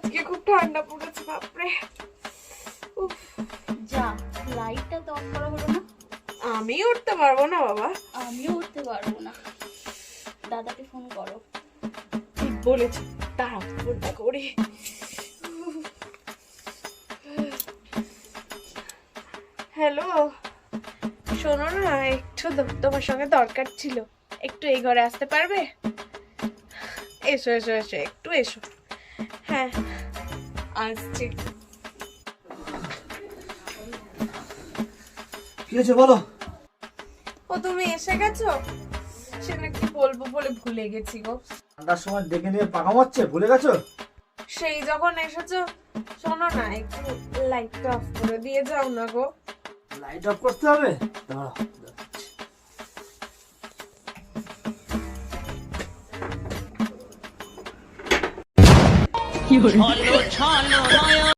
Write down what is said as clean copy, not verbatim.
আজকে খুব ঠান্ডা পড়েছে বাপরে। উফ, যা, লাইটটা তো অফ করা হলো না। আমি উঠতে পারবো না বাবা। আমিও উঠতে পারবো না। দাদাকে ফোন করো। ঠিক বলেছি, দাঁড়াও ফোনটা করি। হ্যালো, শোনো না, একটু তোমার সঙ্গে দরকার ছিল। একটু এই ঘরে আসতে পারবে? এসো এসো এসো, একটু এসো। হ্যাঁ আসছি। কি হয়েছে বলো? ও তুমি এসে গেছো? সেটা কি বলবো বলে ভুলে গেছি গো। ঠান্ডার সময় দেখে নিয়ে পাকা মারছে, ভুলে গেছো? সেই যখন এসেছো, শোনো না, একটু লাইটটা অফ করে দিয়ে যাও না গো। লাইট অফ করতে হবে, দাঁড়াও। ছলো ছলো নয়ন